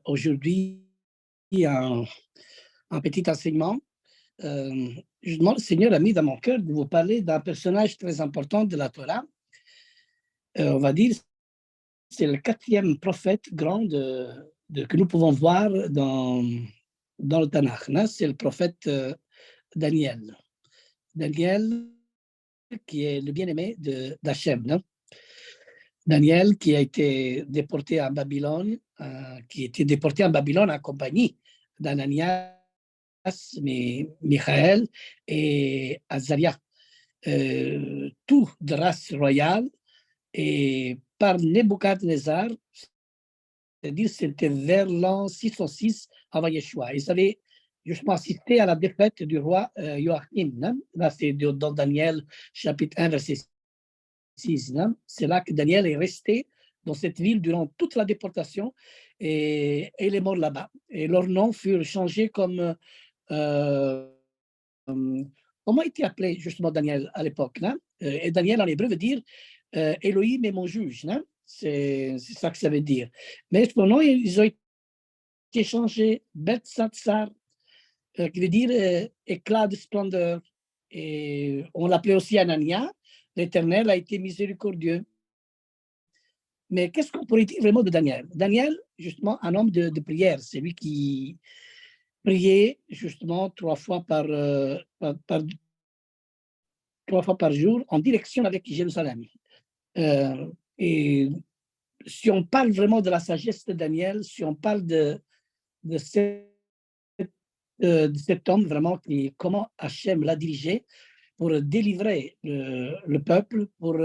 Aujourd'hui un petit enseignement. Justement, le Seigneur a mis dans mon cœur de vous parler d'un personnage très important de la Torah. On va dire, c'est le quatrième prophète grand que nous pouvons voir dans le Tanakh. C'est le prophète Daniel. Daniel, qui est le bien-aimé d'Hachem. Daniel, qui a été déporté en Babylone, en compagnie d'Ananias, Michaël et Azaria, tout de race royale, et par Nebuchadnezzar, c'est-à-dire c'était vers l'an 606 avant Yeshua. Ils avaient justement assisté à la défaite du roi Joachim. Là, c'est dans Daniel, chapitre 1, verset 6. C'est là que Daniel est resté dans cette ville durant toute la déportation et il est mort là-bas. Et leurs noms furent changés comme comment était appelé justement Daniel à l'époque. Et Daniel en hébreu veut dire Elohim est mon juge. C'est ça que ça veut dire. Mais pour nous, ils ont été changés Beltsatsar, qui veut dire éclat de splendeur. Et on l'appelait aussi Anania. L'Éternel a été miséricordieux. Mais qu'est-ce qu'on pourrait dire vraiment de Daniel? Daniel, justement, un homme de prière. C'est lui qui priait justement 3 fois par jour en direction avec Jérusalem. Et si on parle vraiment de la sagesse de Daniel, si on parle de cet homme vraiment, comment Hachem l'a dirigé pour délivrer le peuple, pour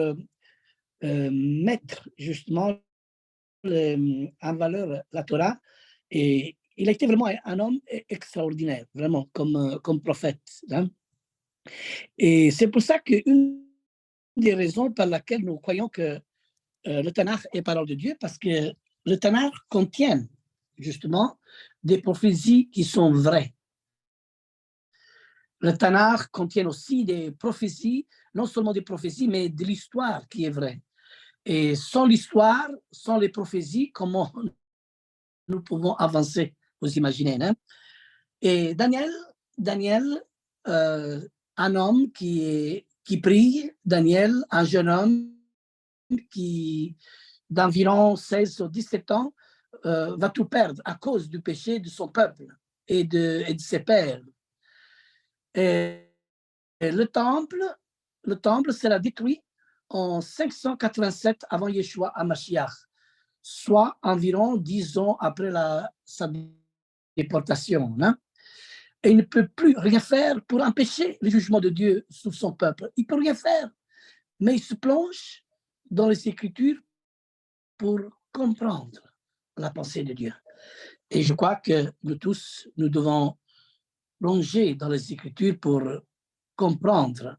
mettre justement en valeur la Torah. Et il a été vraiment un homme extraordinaire, vraiment, comme prophète. Et c'est pour ça qu'une des raisons par laquelle nous croyons que le Tanakh est parole de Dieu, parce que le Tanakh contient justement des prophéties qui sont vraies. Le Tanakh contient aussi des prophéties, non seulement des prophéties, mais de l'histoire qui est vraie. Et sans l'histoire, sans les prophéties, comment nous pouvons avancer, vous imaginez. Et Daniel, un homme qui prie, Daniel, un jeune homme qui, d'environ 16 ou 17 ans, va tout perdre à cause du péché de son peuple et de ses pères. Et le temple sera détruit en 587 avant Yeshua HaMashiach, soit environ 10 ans après sa déportation. Et il ne peut plus rien faire pour empêcher le jugement de Dieu sur son peuple. Il ne peut rien faire, mais il se plonge dans les Écritures pour comprendre la pensée de Dieu. Et je crois que nous tous, nous devons plonger dans les Écritures pour comprendre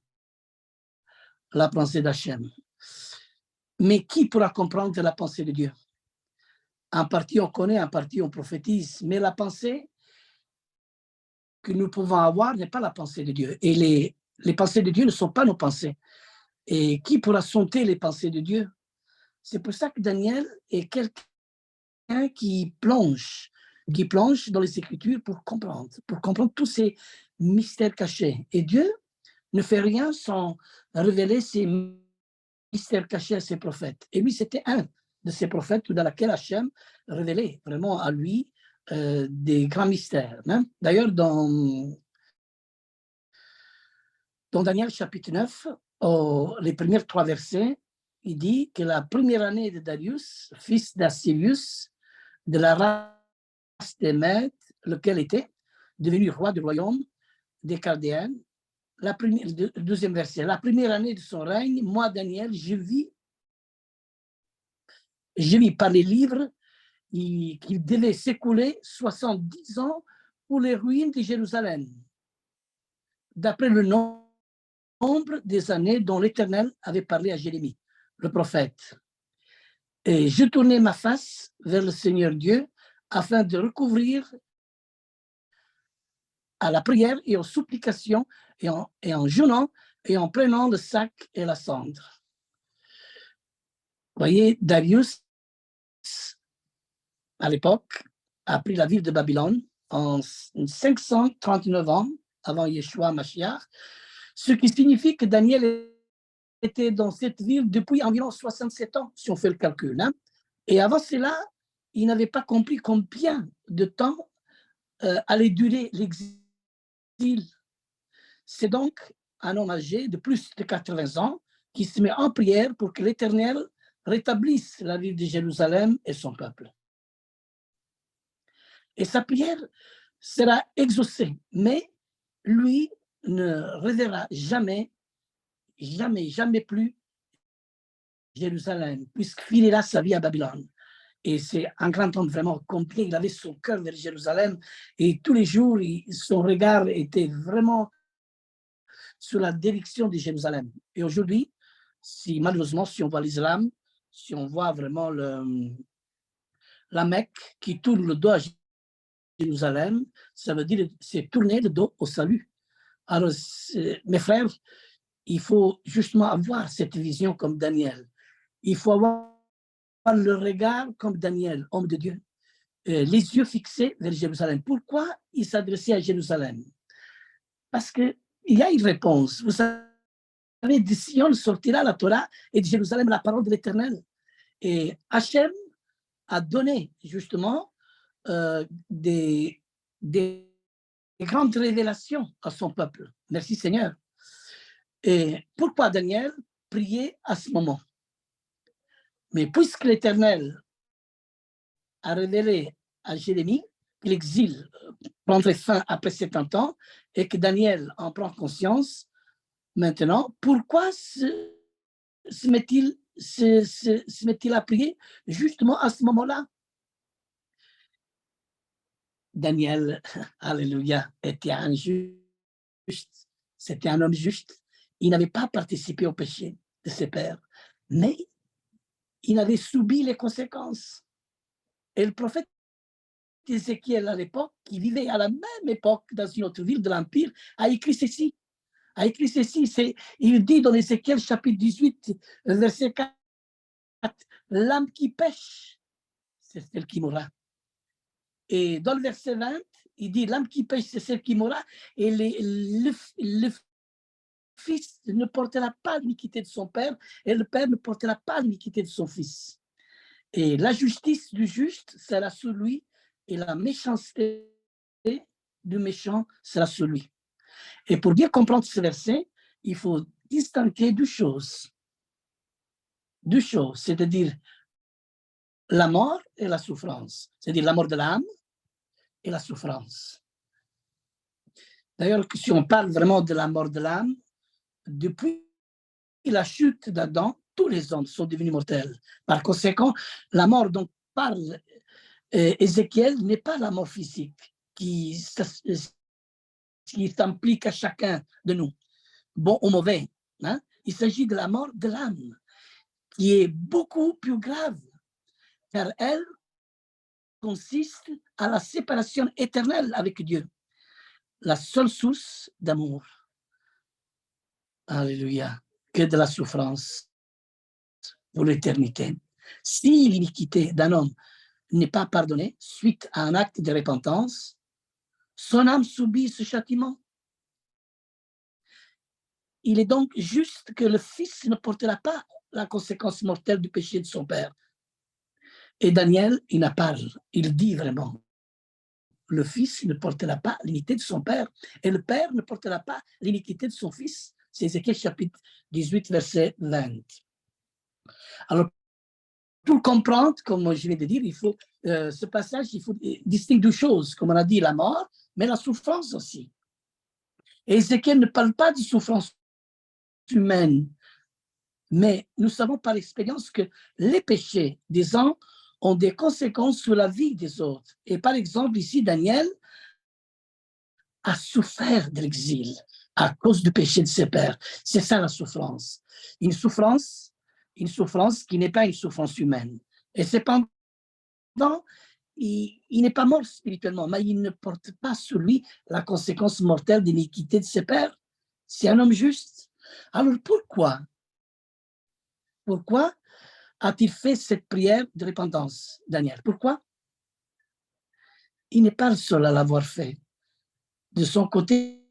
la pensée d'Hachem. Mais qui pourra comprendre la pensée de Dieu? En partie, on connaît, en partie, on prophétise, mais la pensée que nous pouvons avoir n'est pas la pensée de Dieu. Et les pensées de Dieu ne sont pas nos pensées. Et qui pourra sonder les pensées de Dieu? C'est pour ça que Daniel est quelqu'un qui plonge dans les Écritures pour comprendre tous ces mystères cachés. Et Dieu ne fait rien sans révéler ces mystères cachés à ses prophètes. Et lui, c'était un de ces prophètes dans lequel Hachem révélait vraiment à lui des grands mystères. D'ailleurs, dans Daniel chapitre 9, les premiers 3 versets, il dit que la première année de Darius, fils d'Assyrius, de la race des Mèdes, lequel était devenu roi du royaume des Chaldéens, le deuxième verset, la première année de son règne, moi, Daniel, je vis par les livres qu'il devait s'écouler 70 ans pour les ruines de Jérusalem, d'après le nombre des années dont l'Éternel avait parlé à Jérémie, le prophète. Et je tournai ma face vers le Seigneur Dieu afin de recouvrir à la prière et aux supplications et en jeûnant et en prenant le sac et la cendre. Vous voyez, Darius, à l'époque, a pris la ville de Babylone en 539 ans avant Yeshua Mashiach, ce qui signifie que Daniel était dans cette ville depuis environ 67 ans, si on fait le calcul. Hein. Et avant cela, il n'avait pas compris combien de temps allait durer l'exil. C'est donc un homme âgé de plus de 80 ans qui se met en prière pour que l'Éternel rétablisse la ville de Jérusalem et son peuple. Et sa prière sera exaucée, mais lui ne reverra jamais plus Jérusalem, puisqu'il finira sa vie à Babylone. Et c'est un grand homme vraiment complet. Il avait son cœur vers Jérusalem et tous les jours, son regard était vraiment sur la direction de Jérusalem. Et aujourd'hui, malheureusement, si on voit l'islam, si on voit vraiment la Mecque qui tourne le dos à Jérusalem, ça veut dire c'est tourner le dos au salut. Alors, mes frères, il faut justement avoir cette vision comme Daniel. Il faut avoir le regard comme Daniel, homme de Dieu, les yeux fixés vers Jérusalem. Pourquoi il s'adressait à Jérusalem? Parce qu'il y a une réponse. Vous savez, de Sion sortira la Torah et de Jérusalem la parole de l'Éternel. Et Hachem a donné justement des grandes révélations à son peuple. Merci Seigneur. Et pourquoi Daniel priait à ce moment? Mais puisque l'Éternel a révélé à Jérémie que l'exil prendrait fin après 70 ans et que Daniel en prend conscience maintenant, pourquoi se met-il à prier justement à ce moment-là? Daniel, alléluia, était un juste, c'était un homme juste. Il n'avait pas participé au péché de ses pères, mais il avait subi les conséquences. Et le prophète Ézéchiel, à l'époque, qui vivait à la même époque dans une autre ville de l'Empire, a écrit ceci. Il dit dans Ézéchiel chapitre 18, verset 4, l'âme qui pêche, c'est celle qui mourra. Et dans le verset 20, il dit l'âme qui pêche, c'est celle qui mourra. Et le fils ne portera pas l'iniquité de son père, et le père ne portera pas l'iniquité de son fils. Et la justice du juste sera sur lui, et la méchanceté du méchant sera sur lui. Et pour bien comprendre ce verset, il faut distinguer deux choses, c'est-à-dire la mort et la souffrance, c'est-à-dire la mort de l'âme et la souffrance. D'ailleurs, si on parle vraiment de la mort de l'âme, depuis la chute d'Adam, tous les hommes sont devenus mortels. Par conséquent, la mort dont parle Ézéchiel n'est pas la mort physique qui s'implique à chacun de nous, bon ou mauvais. Hein? Il s'agit de la mort de l'âme, qui est beaucoup plus grave, car elle consiste à la séparation éternelle avec Dieu, la seule source d'amour. Alléluia, que de la souffrance pour l'éternité. Si l'iniquité d'un homme n'est pas pardonnée suite à un acte de repentance, son âme subit ce châtiment. Il est donc juste que le Fils ne portera pas la conséquence mortelle du péché de son Père. Et Daniel, il en parle, il dit vraiment, le Fils ne portera pas l'iniquité de son Père, et le Père ne portera pas l'iniquité de son Fils. C'est Ézéchiel chapitre 18, verset 20. Alors, pour comprendre, comme je viens de dire, il faut, ce passage, il faut distinguer deux choses, comme on a dit, la mort, mais la souffrance aussi. Et Ézéchiel ne parle pas de souffrance humaine, mais nous savons par expérience que les péchés des uns ont des conséquences sur la vie des autres. Et par exemple, ici, Daniel a souffert de l'exil à cause du péché de ses pères. C'est ça la souffrance. Une souffrance qui n'est pas une souffrance humaine. Et cependant, il n'est pas mort spirituellement, mais il ne porte pas sur lui la conséquence mortelle de l'iniquité de ses pères. C'est un homme juste. Alors pourquoi a-t-il fait cette prière de repentance, Daniel? Pourquoi? il n'est pas le seul à l'avoir fait. De son côté,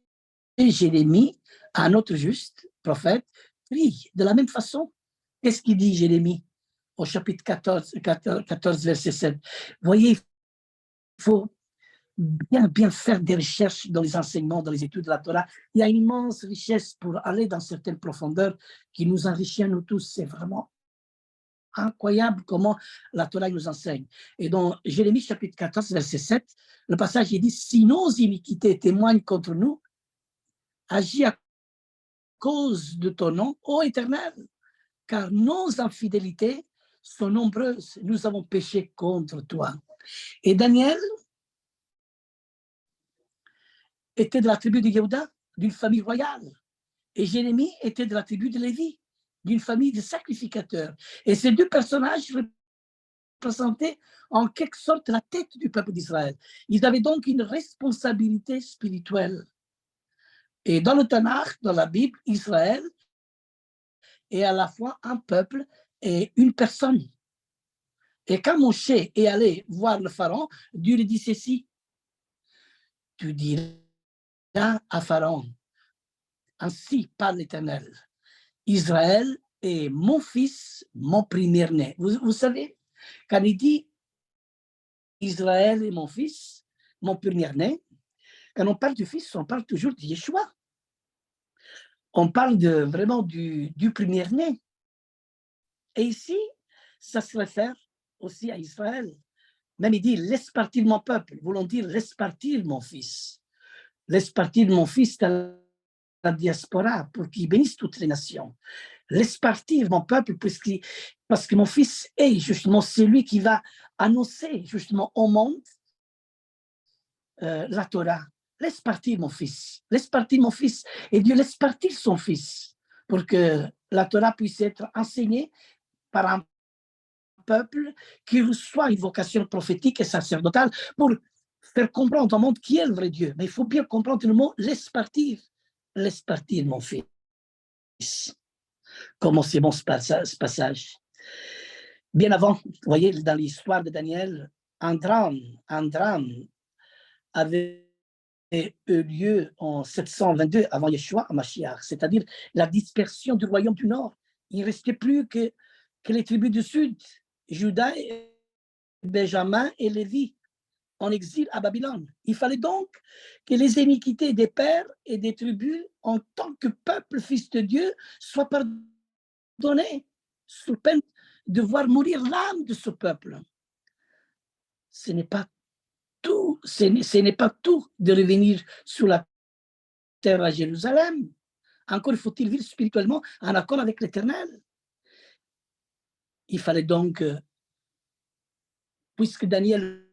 Jérémie, un autre juste prophète, prie de la même façon. Qu'est-ce qu'il dit Jérémie au chapitre 14 verset 7? Voyez, il faut bien faire des recherches dans les enseignements, dans les études de la Torah. Il y a une immense richesse pour aller dans certaines profondeurs qui nous enrichit à nous tous. C'est vraiment incroyable comment la Torah nous enseigne. Et dans Jérémie chapitre 14, verset 7, le passage il dit « Si nos iniquités témoignent contre nous, agis à cause de ton nom, ô Éternel, car nos infidélités sont nombreuses. Nous avons péché contre toi. » Et Daniel était de la tribu de Yehuda, d'une famille royale. Et Jérémie était de la tribu de Lévi, d'une famille de sacrificateurs. Et ces deux personnages représentaient en quelque sorte la tête du peuple d'Israël. Ils avaient donc une responsabilité spirituelle. Et dans le Tanakh, dans la Bible, Israël est à la fois un peuple et une personne. Et quand Moshe est allé voir le pharaon, Dieu lui dit ceci: tu diras à Pharaon, ainsi parle l'Éternel, Israël est mon fils, mon premier-né. Vous savez, quand il dit Israël est mon fils, mon premier-né, quand on parle du fils, on parle toujours de Yeshua. On parle vraiment du premier-né. Et ici, ça se réfère aussi à Israël. Même il dit, laisse partir mon peuple, voulant dire, laisse partir mon fils. Laisse partir mon fils dans la diaspora pour qu'il bénisse toutes les nations. Laisse partir mon peuple parce que mon fils est justement celui qui va annoncer justement au monde la Torah. Laisse partir mon fils. Laisse partir mon fils. Et Dieu laisse partir son fils pour que la Torah puisse être enseignée par un peuple qui reçoit une vocation prophétique et sacerdotale pour faire comprendre au monde qui est le vrai Dieu. Mais il faut bien comprendre le mot laisse partir mon fils. Comment c'est bon ce passage. Bien avant, vous voyez, dans l'histoire de Daniel, un drame avait eu lieu en 722 avant Yeshua, Mashiach, c'est-à-dire la dispersion du royaume du Nord. Il ne restait plus que les tribus du Sud, Juda, Benjamin et Lévi, en exil à Babylone. Il fallait donc que les iniquités des pères et des tribus, en tant que peuple fils de Dieu, soient pardonnées, sous peine de voir mourir l'âme de ce peuple. Ce n'est pas tout, ce n'est pas tout de revenir sur la terre à Jérusalem. Encore faut-il vivre spirituellement en accord avec l'Éternel. Il fallait donc, puisque Daniel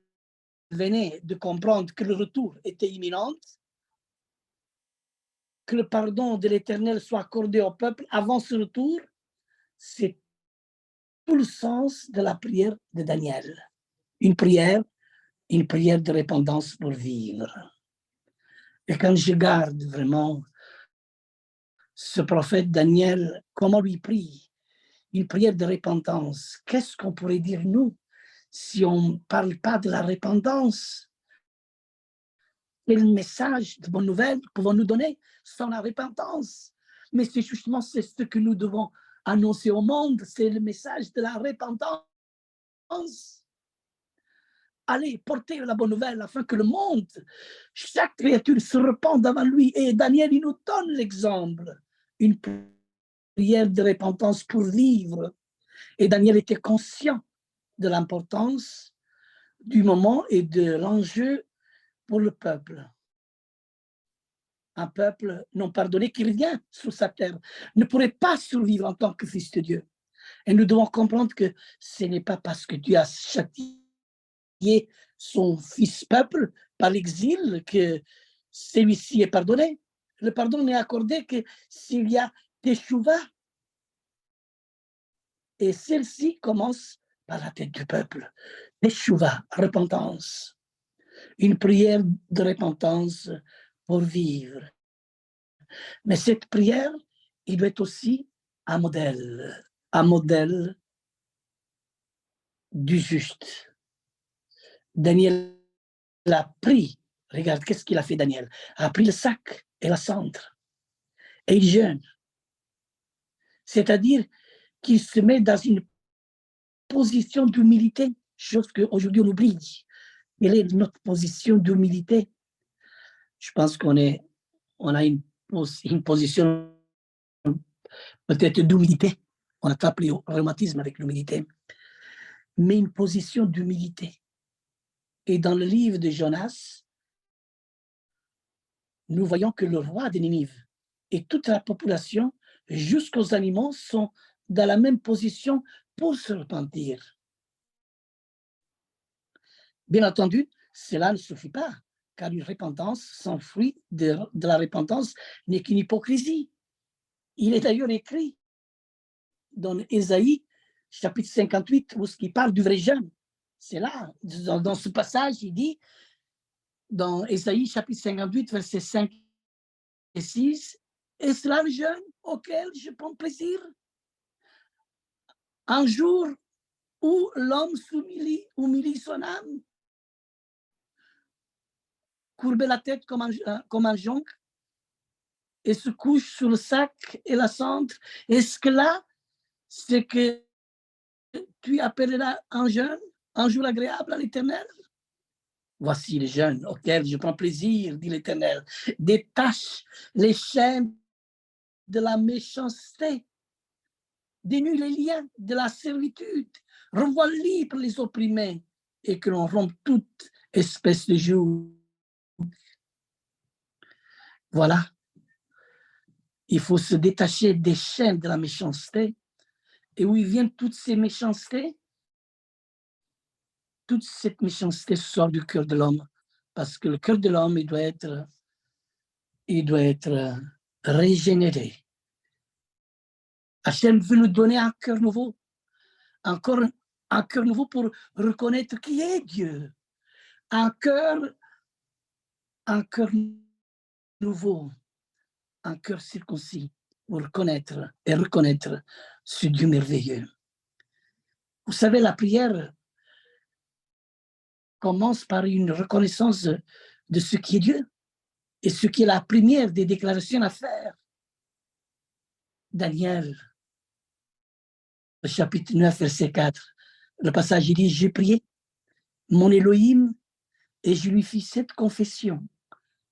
venait de comprendre que le retour était imminent, que le pardon de l'Éternel soit accordé au peuple avant ce retour, c'est tout le sens de la prière de Daniel. Une prière de repentance pour vivre. Et quand je garde vraiment ce prophète Daniel, comment lui prie, une prière de repentance, qu'est-ce qu'on pourrait dire nous si on ne parle pas de la repentance? Quel message de bonne nouvelle pouvons-nous donner sans la repentance? Mais c'est justement ce que nous devons annoncer au monde, c'est le message de la repentance. Allez, porter la bonne nouvelle afin que le monde, chaque créature se repente devant lui. Et Daniel, il nous donne l'exemple. Une prière de repentance pour vivre. Et Daniel était conscient de l'importance du moment et de l'enjeu pour le peuple. Un peuple non pardonné qui revient sur sa terre ne pourrait pas survivre en tant que fils de Dieu. Et nous devons comprendre que ce n'est pas parce que Dieu a châtié son fils peuple par l'exil que celui-ci est pardonné. Le pardon n'est accordé que s'il y a teshuva. Et celle-ci commence par la tête du peuple. Teshuva, repentance. Une prière de repentance pour vivre. Mais cette prière, il doit être aussi un modèle du juste. Daniel a pris, regarde, qu'est-ce qu'il a fait Daniel? A pris le sac et la cendre, et il jeûne. C'est-à-dire qu'il se met dans une position d'humilité, chose qu'aujourd'hui on oublie. Quelle est notre position d'humilité? Je pense on a une position peut-être d'humilité. On attrape le rhumatisme avec l'humilité, mais une position d'humilité. Et dans le livre de Jonas, nous voyons que le roi de Ninive et toute la population, jusqu'aux animaux, sont dans la même position pour se repentir. Bien entendu, cela ne suffit pas, car une repentance sans fruit de la repentance n'est qu'une hypocrisie. Il est d'ailleurs écrit dans Ésaïe, chapitre 58, où il parle du vrai jeûne. C'est là, dans ce passage, il dit, dans Ésaïe, chapitre 58, versets 5 et 6, est cela le jeûne auquel je prends plaisir? Un jour où l'homme humilie son âme, courber la tête comme un jonc, et se couche sur le sac et la cendre. Est-ce que là, c'est que tu appelleras un jeûne, un jour agréable à l'Éternel? Voici le jeûne auquel je prends plaisir, dit l'Éternel. Détache les chaînes de la méchanceté, dénue les liens de la servitude, renvoie libre les opprimés et que l'on rompe toute espèce de joug. Voilà. Il faut se détacher des chaînes de la méchanceté. Et où viennent toutes ces méchancetés? Toute cette méchanceté sort du cœur de l'homme. Parce que le cœur de l'homme, il doit être régénéré. Hachem veut nous donner un cœur nouveau. Encore un cœur nouveau pour reconnaître qui est Dieu. Un cœur nouveau. Un cœur circoncis pour reconnaître ce Dieu merveilleux. Vous savez, la prière commence par une reconnaissance de ce qui est Dieu et ce qui est la première des déclarations à faire. Daniel, le chapitre 9, verset 4, le passage il dit, j'ai prié mon Elohim et je lui fis cette confession.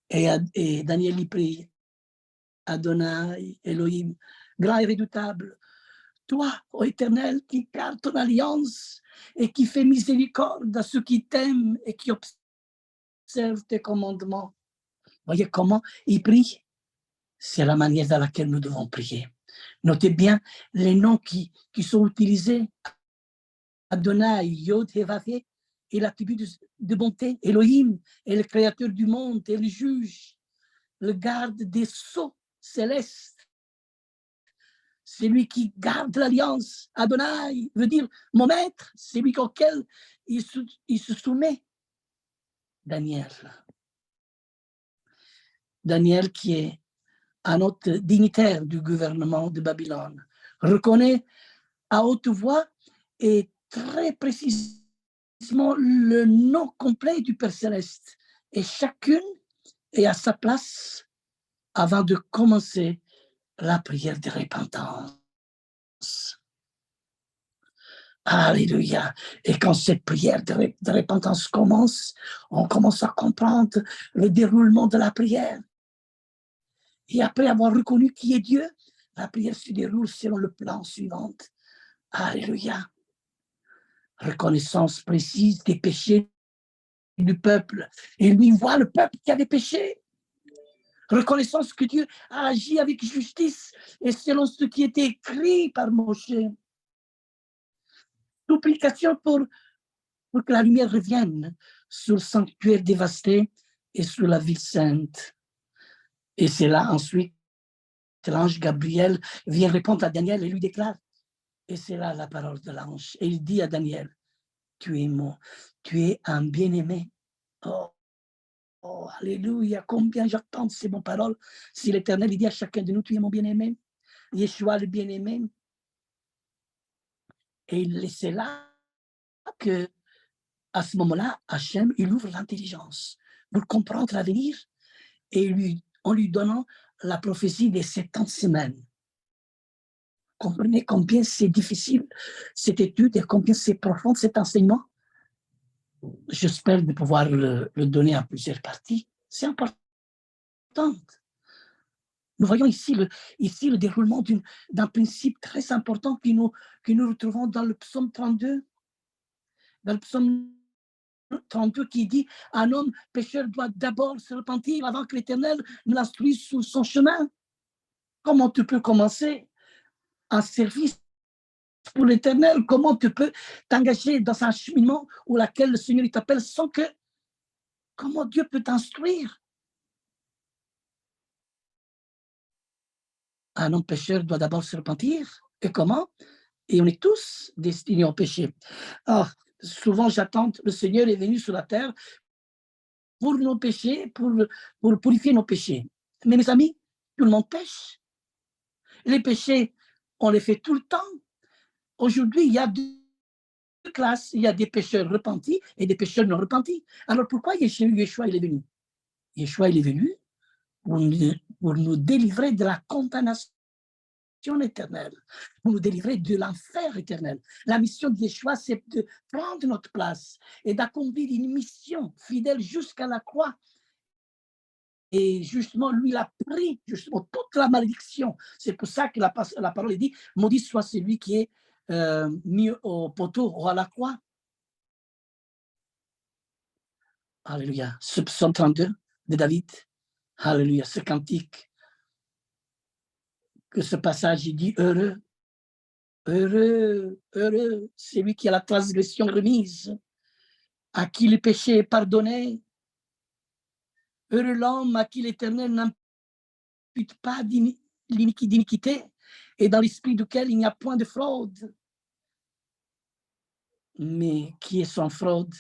Et Daniel y prie, Adonai, Elohim, grand et redoutable, toi, ô Éternel, qui garde ton alliance et qui fait miséricorde à ceux qui t'aiment et qui observent tes commandements. Voyez comment il prie? C'est la manière dans laquelle nous devons prier. Notez bien les noms qui sont utilisés. Adonai, Yod, Hevavé, et l'attribut de bonté. Elohim est le créateur du monde et le juge, le garde des sceaux célestes. C'est lui qui garde l'alliance. Adonai veut dire mon maître, c'est lui auquel il se soumet. Daniel qui est un autre dignitaire du gouvernement de Babylone, reconnaît à haute voix et très précisément le nom complet du Père Céleste. Et chacune est à sa place avant de commencer la prière de repentance. Alléluia. Et quand cette prière de repentance commence, on commence à comprendre le déroulement de la prière. Et après avoir reconnu qui est Dieu, la prière se déroule selon le plan suivant. Alléluia. Reconnaissance précise des péchés du peuple. Et lui voit le peuple qui avait péché. Reconnaissance que Dieu a agi avec justice et selon ce qui était écrit par Moïse. Supplication pour que la lumière revienne sur le sanctuaire dévasté et sur la ville sainte. Et c'est là ensuite l'ange Gabriel vient répondre à Daniel et lui déclare, et c'est là la parole de l'ange. Et il dit à Daniel, tu es un bien-aimé. Oh, alléluia, combien j'attends ces bonnes paroles. Si l'Éternel, il dit à chacun de nous, tu es mon bien-aimé. Yeshua, le bien-aimé. Et c'est là que à ce moment-là, Hachem, il ouvre l'intelligence pour comprendre l'avenir et en lui donnant la prophétie des 70 semaines. Comprenez combien c'est difficile cette étude et combien c'est profond cet enseignement. J'espère de pouvoir le donner en plusieurs parties. C'est important. Nous voyons ici le déroulement d'un principe très important que nous retrouvons dans le psaume 32. Dans le psaume 32 qui dit « Un homme pécheur doit d'abord se repentir avant que l'Éternel ne l'instruise sur son chemin. » Comment tu peux commencer un service pour l'Éternel? Comment tu peux t'engager dans un cheminement où laquelle le Seigneur t'appelle sans que... Comment Dieu peut t'instruire? Un homme pécheur doit d'abord se repentir. Et comment? Et on est tous destinés au péché. Alors, souvent, j'attends, le Seigneur est venu sur la terre pour nos péchés, pour purifier nos péchés. Mais mes amis, tout le monde pêche. Les péchés, on les fait tout le temps. Aujourd'hui, il y a deux classes. Il y a des pécheurs repentis et des pécheurs non repentis. Alors pourquoi Yeshua il est venu? Yeshua il est venu pour nous délivrer de la condamnation éternelle, pour nous délivrer de l'enfer éternel. La mission de Yeshua, c'est de prendre notre place et d'accomplir une mission fidèle jusqu'à la croix. Et justement, lui, il a pris justement toute la malédiction. C'est pour ça que la parole est dit, maudit soit celui qui est mis au poteau ou à la croix. Alléluia. Ce psaume 32 de David. Alléluia. Ce cantique. Que ce passage, il dit heureux, heureux, heureux, c'est lui qui a la transgression remise, à qui le péché est pardonné. Heureux l'homme à qui l'Éternel n'impute pas d'iniquité et dans l'esprit duquel il n'y a point de fraude. Mais qui est sans fraude?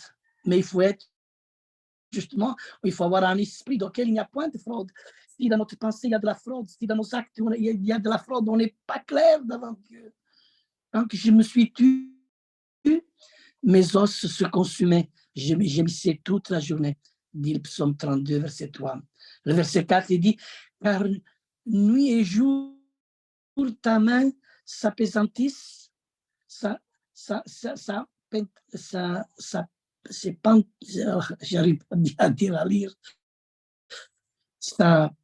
Mais il faut être, justement, il faut avoir un esprit dans lequel il n'y a point de fraude. Si dans notre pensée, il y a de la fraude, si dans nos actes, il y a de la fraude, on n'est pas clair devant Dieu. Donc, je me suis tué, mes os se consumaient. Gémissais toute la journée, dit le psaume 32, verset 3. Le verset 4, il dit, car nuit et jour, ta main s'appesantisse, j'arrive pas à dire, à lire, ça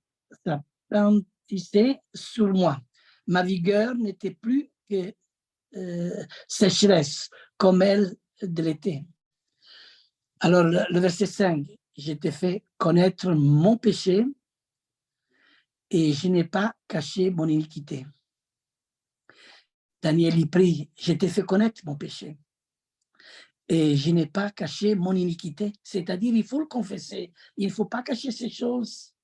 pentissait sur moi. Ma vigueur n'était plus que sécheresse, comme elle de l'été. Alors, le verset 5, j'ai t'ai fait connaître mon péché et je n'ai pas caché mon iniquité. Daniel y prie, je t'ai fait connaître mon péché et je n'ai pas caché mon iniquité. C'est-à-dire, il faut le confesser, il ne faut pas cacher ces choses.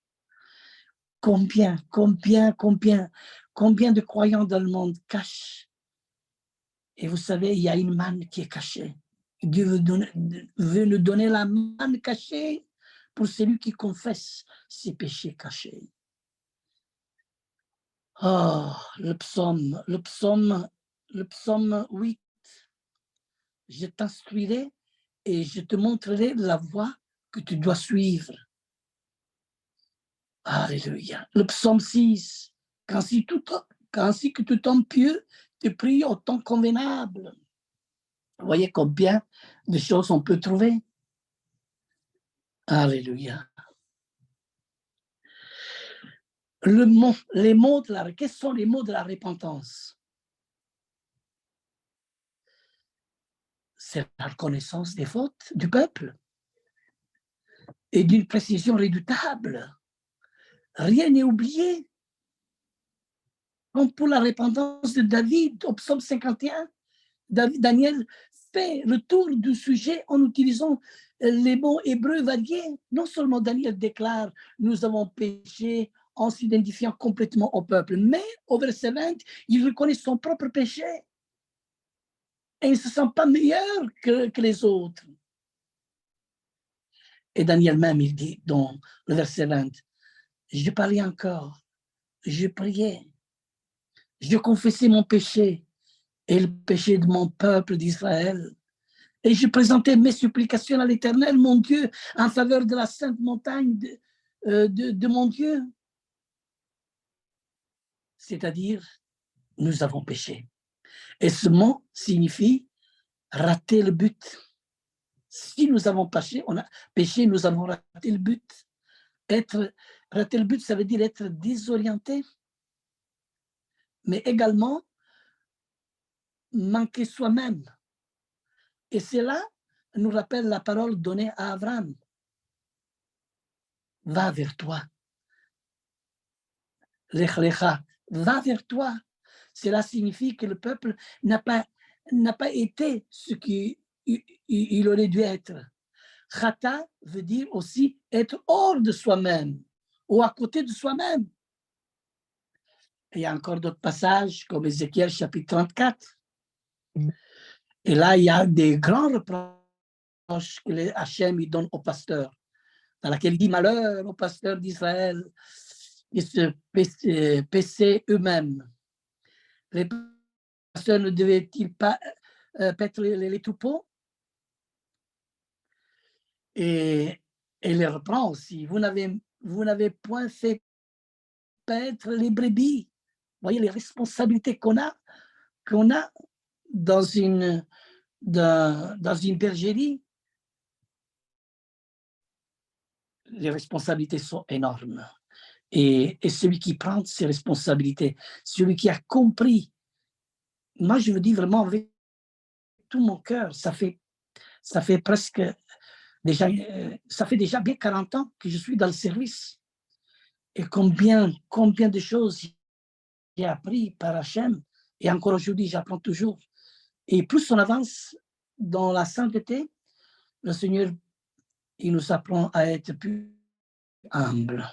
Combien de croyants dans le monde cachent? Et vous savez, il y a une manne qui est cachée. Dieu veut nous donner la manne cachée pour celui qui confesse ses péchés cachés. Oh, le psaume 8. Je t'instruirai et je te montrerai la voie que tu dois suivre. Alléluia. Le psaume 6. Qu'ainsi que tout homme pieux te prie au temps convenable. Vous voyez combien de choses on peut trouver. Alléluia. Quels sont les mots de la repentance? C'est la reconnaissance des fautes du peuple et d'une précision redoutable. Rien n'est oublié. Comme pour la repentance de David au psaume 51, Daniel fait le tour du sujet en utilisant les mots hébreux variés. Non seulement Daniel déclare « nous avons péché » en s'identifiant complètement au peuple, mais au verset 20, il reconnaît son propre péché et il ne se sent pas meilleur que les autres. Et Daniel même, il dit dans le verset 20, je parlais encore, je priais, je confessais mon péché et le péché de mon peuple d'Israël, Et je présentais mes supplications à l'Éternel, mon Dieu, en faveur de la sainte montagne de mon Dieu. C'est-à-dire, nous avons péché. Et ce mot signifie rater le but. Si nous avons péché, nous avons raté le but. Rater le but, ça veut dire être désorienté, mais également manquer soi-même. Et cela nous rappelle la parole donnée à Abraham. Va vers toi. Lech lecha, va vers toi. Cela signifie que le peuple n'a pas été ce qu'il aurait dû être. Chata veut dire aussi être hors de soi-même ou à côté de soi-même. Il y a encore d'autres passages comme Ézéchiel chapitre 34. Et là, il y a des grands reproches que les Hachem donne aux pasteurs, dans laquelle il dit malheur aux pasteurs d'Israël de se paisser eux-mêmes. Les pasteurs ne devaient-ils pas paître les troupeaux? Et il les reprend aussi. Vous n'avez point fait paître les brebis. Vous voyez les responsabilités qu'on a dans une bergerie. Les responsabilités sont énormes. Et celui qui prend ses responsabilités, celui qui a compris, moi je vous dis vraiment avec tout mon cœur, ça fait presque déjà, ça fait déjà bien 40 ans que je suis dans le service. Et combien de choses j'ai appris par Hachem, et encore aujourd'hui, j'apprends toujours. Et plus on avance dans la sainteté, le Seigneur, il nous apprend à être plus humble.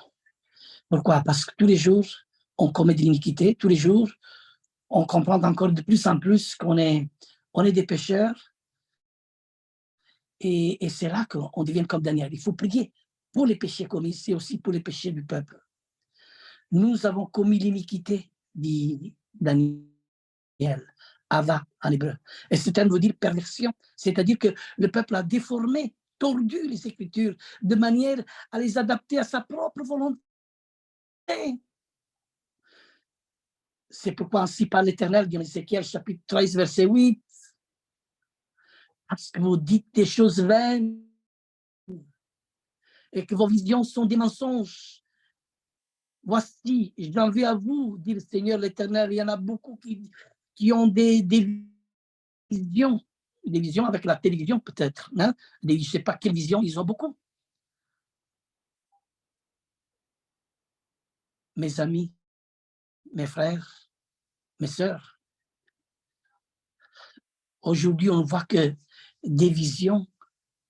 Pourquoi? Parce que tous les jours, on commet de l'iniquité, tous les jours, on comprend encore de plus en plus qu'on est des pécheurs. Et c'est là qu'on devient comme Daniel. Il faut prier pour les péchés commis, c'est aussi pour les péchés du peuple. Nous avons commis l'iniquité, dit Daniel, Ava en hébreu. Et ce terme veut dire perversion, c'est-à-dire que le peuple a déformé, tordu les Écritures de manière à les adapter à sa propre volonté. C'est pourquoi ainsi parle l'Éternel dans Ézéchiel chapitre 13, verset 8. Parce que vous dites des choses vaines et que vos visions sont des mensonges. Voici, j'en viens à vous, dit le Seigneur l'Éternel. Il y en a beaucoup qui ont des visions avec la télévision peut-être. Hein? Je ne sais pas quelle vision, ils ont beaucoup. Mes amis, mes frères, mes sœurs, aujourd'hui on voit que des visions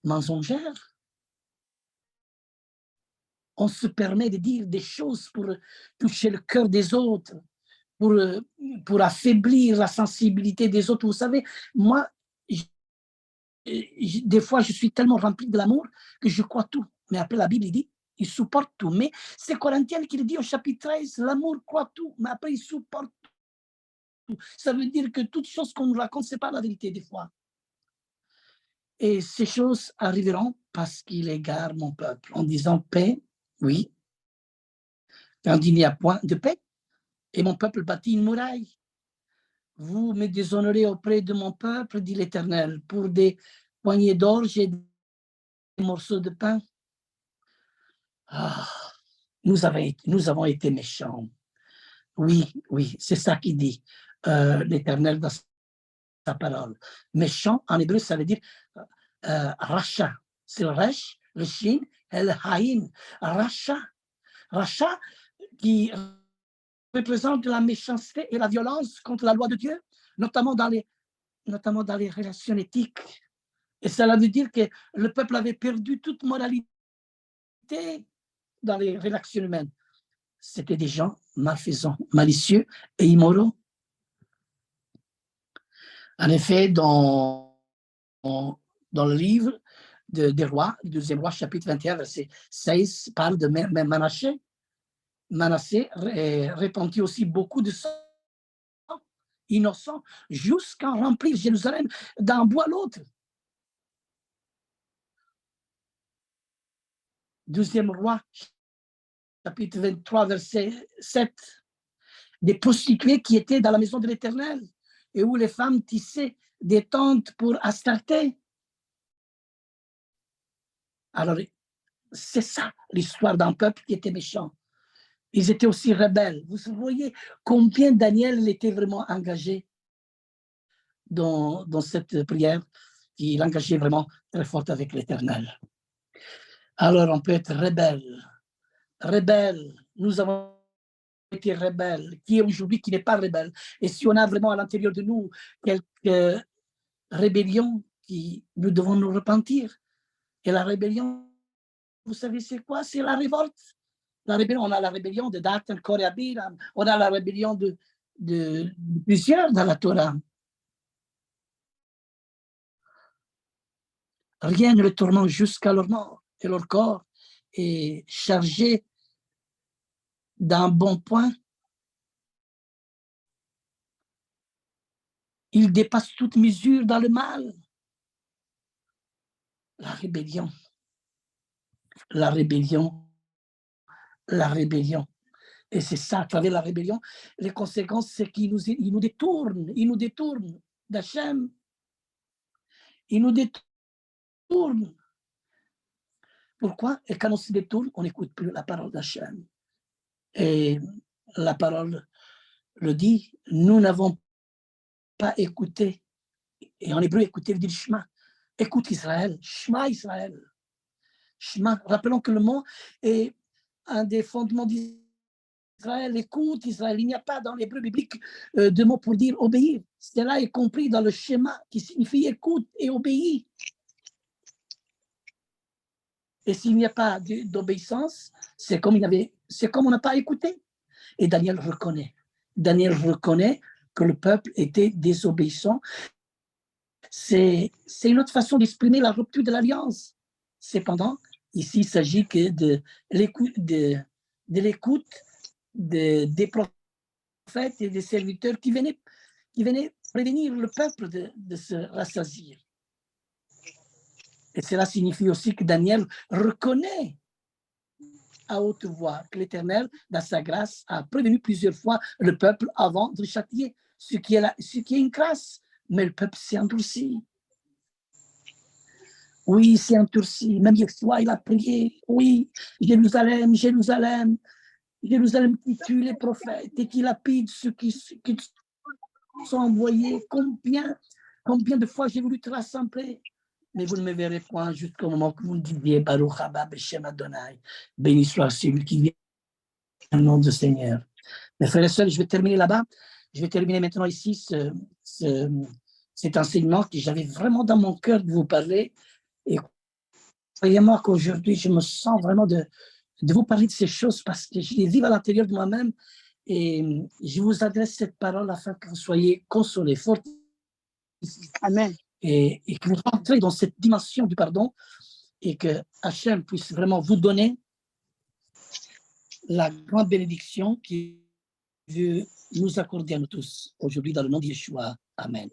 mensongères. On se permet de dire des choses pour toucher le cœur des autres, pour affaiblir la sensibilité des autres. Vous savez, moi, des fois, je suis tellement rempli de l'amour que je crois tout. Mais après, la Bible dit, il supporte tout. Mais c'est Corinthiens qui le dit au chapitre 13, l'amour croit tout, mais après, il supporte tout. Ça veut dire que toute chose qu'on nous raconte, ce n'est pas la vérité des fois. Et ces choses arriveront parce qu'il égare mon peuple en disant paix, oui, quand il n'y a point de paix, et mon peuple bâtit une muraille. Vous me déshonorez auprès de mon peuple, dit l'Éternel, pour des poignées d'orge et des morceaux de pain. Ah, nous avons été méchants. Oui, c'est ça qu'il dit l'Éternel dans sa parole. Méchant, en hébreu, ça veut dire racha. C'est le resh, le shin, et le haïn. Racha qui représente la méchanceté et la violence contre la loi de Dieu, notamment dans les relations éthiques. Et cela veut dire que le peuple avait perdu toute moralité dans les relations humaines. C'était des gens malfaisants, malicieux et immoraux. En effet, dans le livre des rois, le deuxième roi, chapitre 21, verset 16, parle de Manassé. Manassé répandit aussi beaucoup de sang innocent jusqu'à remplir Jérusalem d'un bout à l'autre. Deuxième roi, chapitre 23, verset 7. Des prostituées qui étaient dans la maison de l'Éternel et où les femmes tissaient des tentes pour Astarté. Alors, c'est ça l'histoire d'un peuple qui était méchant. Ils étaient aussi rebelles. Vous voyez combien Daniel était vraiment engagé dans cette prière. Il engageait vraiment très fort avec l'Éternel. Alors, on peut être rebelle. Rebelle. Nous avons été rebelles. Qui est aujourd'hui qui n'est pas rebelle? Et si on a vraiment à l'intérieur de nous quelques rébellions, nous devons nous repentir. Et la rébellion, vous savez c'est quoi? C'est la révolte. La rébellion, on a la rébellion de Dathan, Korah, Abiram. On a la rébellion de plusieurs dans la Torah. Rien ne les tourmente jusqu'à leur mort. Et leur corps est chargé d'un bon point. Il dépasse toute mesure dans le mal. La rébellion. La rébellion. La rébellion. Et c'est ça, à travers la rébellion, les conséquences, c'est qu'il nous détourne d'Hachem. Il nous détourne. Pourquoi? Et quand on se détourne, on n'écoute plus la parole d'Hachem. Et la parole le dit, nous n'avons pas écouté. Et en hébreu, écouter veut dire Shema. Écoute Israël, Shema Israël. Shema. Rappelons que le mot est un des fondements d'Israël. Écoute Israël. Il n'y a pas dans l'hébreu biblique de mots pour dire obéir. Cela est compris dans le schéma qui signifie écoute et obéis. Et s'il n'y a pas d'obéissance, c'est comme on n'a pas écouté. Et Daniel reconnaît que le peuple était désobéissant. C'est une autre façon d'exprimer la rupture de l'alliance. Cependant, ici, il s'agit que de l'écoute des prophètes et des serviteurs qui venaient prévenir le peuple de se rassasier. Et cela signifie aussi que Daniel reconnaît à haute voix que l'Éternel, dans sa grâce, a prévenu plusieurs fois le peuple avant de le châtier, ce qui est une grâce. Mais le peuple s'est endurci. Oui, c'est endurci. Même Yeshua, il a prié. Oui, Jérusalem, Jérusalem, Jérusalem qui tue les prophètes et qui lapide ceux qui sont envoyés. Combien de fois j'ai voulu te rassembler, mais vous ne me verrez point jusqu'au moment que vous me disiez Baruch haba b'Shem Adonai. Béni soit celui qui vient au nom du Seigneur. Mes frères et sœurs, je vais terminer là-bas. Je vais terminer maintenant ici cet enseignement que j'avais vraiment dans mon cœur de vous parler. Et croyez-moi qu'aujourd'hui, je me sens vraiment de vous parler de ces choses parce que je les vis à l'intérieur de moi-même. Et je vous adresse cette parole afin que vous soyez consolés, fortifiés. Amen. Et que vous rentrez dans cette dimension du pardon et que Hachem puisse vraiment vous donner la grande bénédiction qu'il veut nous accorder à nous tous aujourd'hui dans le nom de Yeshua. Amen.